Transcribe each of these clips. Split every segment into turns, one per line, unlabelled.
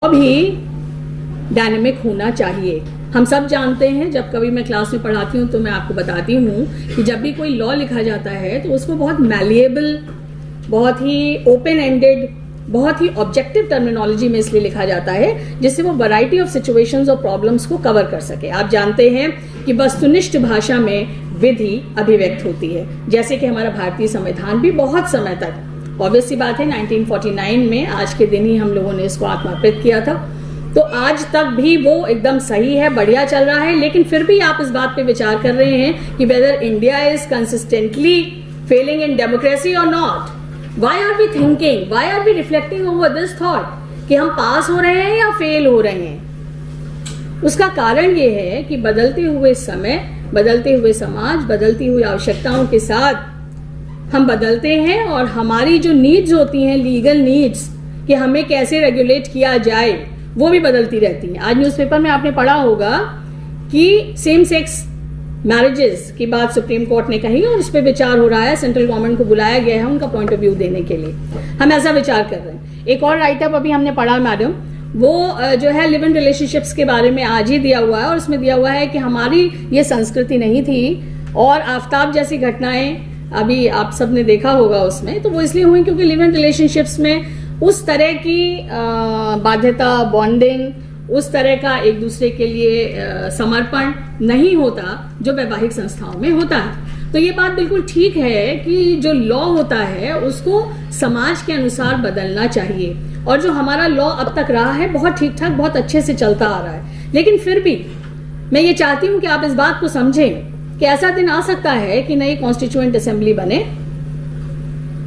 भी डायनेमिक होना चाहिए। हम सब जानते हैं, जब कभी मैं क्लास में पढ़ाती हूँ तो मैं आपको बताती हूँ कि जब भी कोई लॉ लिखा जाता है तो उसको बहुत मैलिएबल, बहुत ही ओपन एंडेड, बहुत ही ऑब्जेक्टिव टर्मिनोलॉजी में इसलिए लिखा जाता है जिससे वो वैरायटी ऑफ सिचुएशंस और प्रॉब्लम्स को कवर कर सके। आप जानते हैं कि वस्तुनिष्ठ भाषा में विधि अभिव्यक्त होती है, जैसे कि हमारा भारतीय संविधान भी बहुत समय तक, ऑब्वियस सी बात है 1949 में आज के दिन ही हम लोगों ने इसको आत्मार्पित किया था, तो आज तक भी वो एकदम सही है, बढ़िया चल रहा है। लेकिन फिर भी आप इस बात पे विचार कर रहे हैं कि whether India is consistently failing in democracy or not. Why are we thinking, why are we reflecting over this thought कि हम पास हो रहे हैं या फेल हो रहे हैं? उसका कारण ये है कि बदलते हुए समय, बदलते हुए समाज, बदलती हुई आवश्यकताओं के साथ हम बदलते हैं और हमारी जो नीड्स होती हैं, लीगल नीड्स, कि हमें कैसे रेगुलेट किया जाए, वो भी बदलती रहती हैं। आज न्यूज़पेपर में आपने पढ़ा होगा कि सेम सेक्स मैरिजेस की बात सुप्रीम कोर्ट ने कही और इस पे विचार हो रहा है, सेंट्रल गवर्नमेंट को बुलाया गया है उनका पॉइंट ऑफ व्यू देने के लिए। हम ऐसा विचार कर रहे हैं। एक और राइटअप अभी हमने पढ़ा मैडम, वो जो है लिव इन रिलेशनशिप्स के बारे में आज ही दिया हुआ है और उसमें दिया हुआ है कि हमारी ये संस्कृति नहीं थी और आफ्ताब जैसी घटनाएं अभी आप सब ने देखा होगा उसमें, तो वो इसलिए हुई क्योंकि लिव इन रिलेशनशिप्स में उस तरह की बाध्यता, बॉन्डिंग, उस तरह का एक दूसरे के लिए समर्पण नहीं होता जो वैवाहिक संस्थाओं में होता है। तो ये बात बिल्कुल ठीक है कि जो लॉ होता है उसको समाज के अनुसार बदलना चाहिए और जो हमारा लॉ अब तक रहा है बहुत ठीक ठाक, बहुत अच्छे से चलता आ रहा है। लेकिन फिर भी मैं ये चाहती हूँ कि आप इस बात को समझें कि ऐसा दिन आ सकता है कि नई कॉन्स्टिट्यूएंट असेंबली बने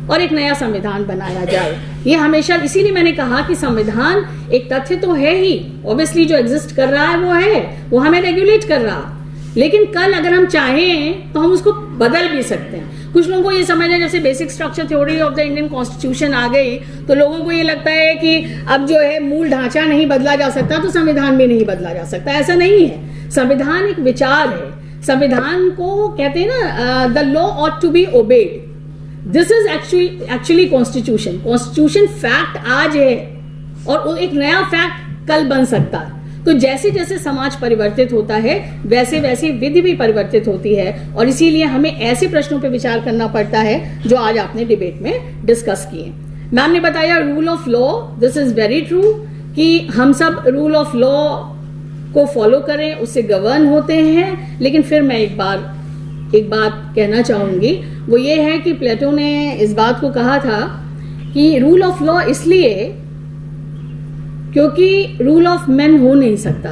और एक नया संविधान बनाया जाए। ये हमेशा, इसीलिए मैंने कहा कि संविधान एक तथ्य तो है ही, ऑब्वियसली जो एग्जिस्ट कर रहा है वो हमें रेगुलेट कर रहा, लेकिन कल अगर हम चाहें तो हम उसको बदल भी सकते हैं। कुछ लोगों को ये समझ है, जैसे basic structure theory of the Indian constitution आ गई तो लोगों को ये लगता है कि अब जो है मूल ढांचा नहीं बदला जा सकता तो संविधान भी नहीं बदला जा सकता। ऐसा नहीं है। संविधान एक विचार है। संविधान को कहते हैं ना, the law ought to be obeyed. This is actually constitution. Constitution fact आज है और एक नया फैक्ट कल बन सकता है। तो जैसे जैसे समाज परिवर्तित होता है वैसे वैसे विधि भी परिवर्तित होती है और इसीलिए हमें ऐसे प्रश्नों पर विचार करना पड़ता है जो आज आपने डिबेट में डिस्कस किए। मैम ने बताया rule of law, this is very true कि हम सब रूल ऑफ लॉ को फॉलो करें, उससे गवर्न होते हैं। लेकिन फिर मैं एक बात कहना चाहूंगी, वो ये है कि प्लेटो ने इस बात को कहा था कि रूल ऑफ लॉ इसलिए क्योंकि रूल ऑफ मैन हो नहीं सकता,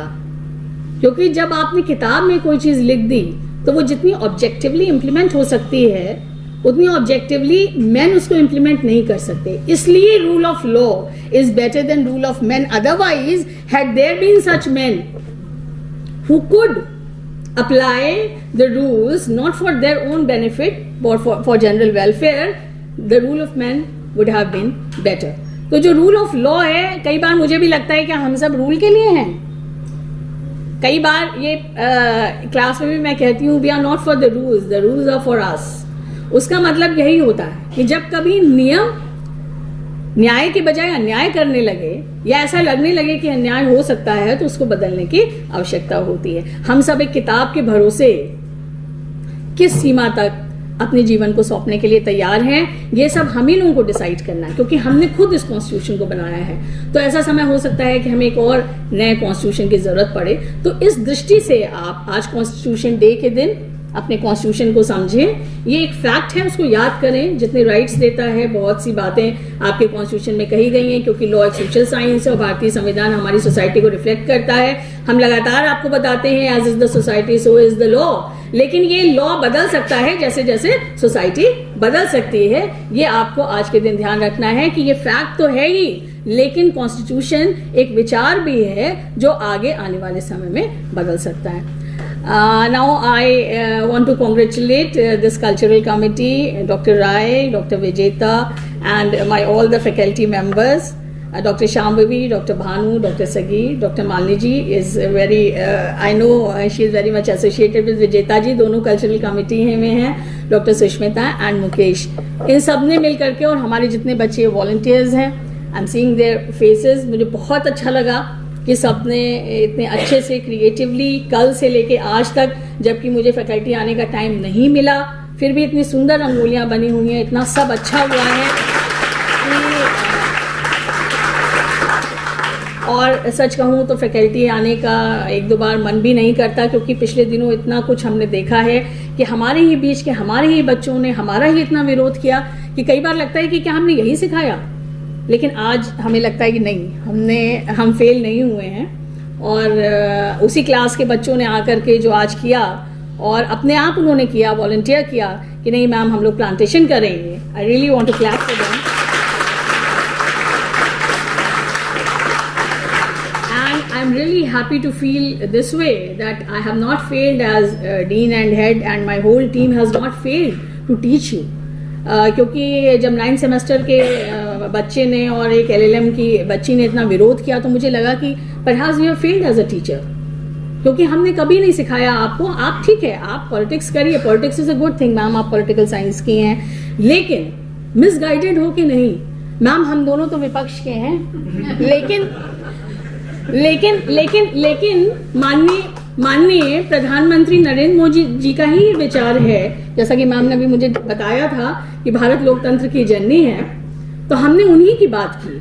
क्योंकि जब आपने किताब में कोई चीज लिख दी तो वो जितनी ऑब्जेक्टिवली इंप्लीमेंट हो सकती है उतनी ऑब्जेक्टिवली मैन उसको इंप्लीमेंट नहीं कर सकते। इसलिए rule of law is better than rule of man. Otherwise had there been such man who could apply the rules not for their own benefit but for general welfare, the rule of man would have been better. तो जो rule of law है, कई बार मुझे भी लगता है कि हम सब रूल के लिए हैं। कई बार ये क्लास में भी मैं कहती हूँ we are not for the rules are for us. उसका मतलब यही होता है कि जब कभी नियम न्याय के बजाय अन्याय करने लगे या ऐसा लगने लगे कि अन्याय हो सकता है तो उसको बदलने की आवश्यकता होती है। हम सब एक किताब के भरोसे किस सीमा तक अपने जीवन को सौंपने के लिए तैयार हैं, ये सब हम ही लोगों को डिसाइड करना है, क्योंकि हमने खुद इस कॉन्स्टिट्यूशन को बनाया है। तो ऐसा समय हो सकता है कि हमें एक और नए कॉन्स्टिट्यूशन की जरूरत पड़े। तो इस दृष्टि से आप आज कॉन्स्टिट्यूशन डे के दिन अपने कॉन्स्टिट्यूशन को समझें। ये एक फैक्ट है, उसको याद करें। जितने राइट्स देता है, बहुत सी बातें आपके कॉन्स्टिट्यूशन में कही गई हैं, क्योंकि लॉ एक सोशल साइंस है और भारतीय संविधान हमारी सोसाइटी को रिफ्लेक्ट करता है। हम लगातार आपको बताते हैं as is the society so is the law, लेकिन ये लॉ बदल सकता है जैसे जैसे सोसाइटी बदल सकती है। ये आपको आज के दिन ध्यान रखना है कि ये फैक्ट तो है ही, लेकिन कॉन्स्टिट्यूशन एक विचार भी है जो आगे आने वाले समय में बदल सकता है। Now I want to congratulate this cultural committee, Dr. Rai, Dr. Vijeta, and all the faculty members, Dr. Shambhavi, Dr. Bhanu, Dr. Sagi, Dr. Malini ji is very, I know she is very much associated with Vijeta ji, दोनों cultural committee में हैं, Dr. Sushmita and Mukesh। इन सब ने मिल करके और हमारे जितने बच्चे volunteers हैं I am seeing their faces. मुझे बहुत अच्छा लगा कि सबने इतने अच्छे से क्रिएटिवली कल से लेके आज तक, जबकि मुझे फैकल्टी आने का टाइम नहीं मिला, फिर भी इतनी सुंदर रंगोलियां बनी हुई हैं, इतना सब अच्छा हुआ है। और सच कहूँ तो फैकल्टी आने का एक दो बार मन भी नहीं करता, क्योंकि पिछले दिनों इतना कुछ हमने देखा है कि हमारे ही बीच के हमारे ही बच्चों ने हमारा ही इतना विरोध किया कि कई बार लगता है कि क्या हमने यही सिखाया। लेकिन आज हमें लगता है कि नहीं, हम फेल नहीं हुए हैं। और उसी क्लास के बच्चों ने आकर के जो आज किया, और अपने आप उन्होंने किया, वॉलंटियर किया कि नहीं मैम हम लोग प्लांटेशन करेंगे। I really want to clap for them. I'm really happy to feel this way, that I have not failed as dean and head, and my whole team has not failed to teach you. क्योंकि जब 9th semester के बच्चे ने और एक LLM की बच्ची ने इतना विरोध किया, तो मुझे लगा कि perhaps we have failed as a teacher, क्योंकि हमने कभी नहीं सिखाया आपको। आप ठीक है, आप पॉलिटिक्स करिए, politics is a good thing ma'am, आप पॉलिटिकल साइंस की हैं, लेकिन मिसगाइडेड हो कि नहीं। मैम हम दोनों तो विपक्ष के हैं, लेकिन माननीय प्रधानमंत्री नरेंद्र मोदी जी का ही विचार है, जैसा कि मैम ने भी मुझे बताया था कि भारत लोकतंत्र की जननी है, तो हमने उन्हीं की बात की।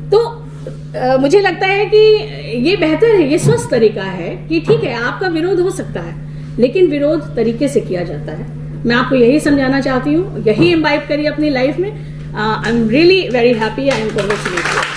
तो मुझे लगता है कि ये बेहतर है, ये स्वस्थ तरीका है कि ठीक है आपका विरोध हो सकता है, लेकिन विरोध तरीके से किया जाता है। मैं आपको यही समझाना चाहती हूँ, यही इम्बाइब करिए अपनी लाइफ में। I am really very happy, I am congratulate you.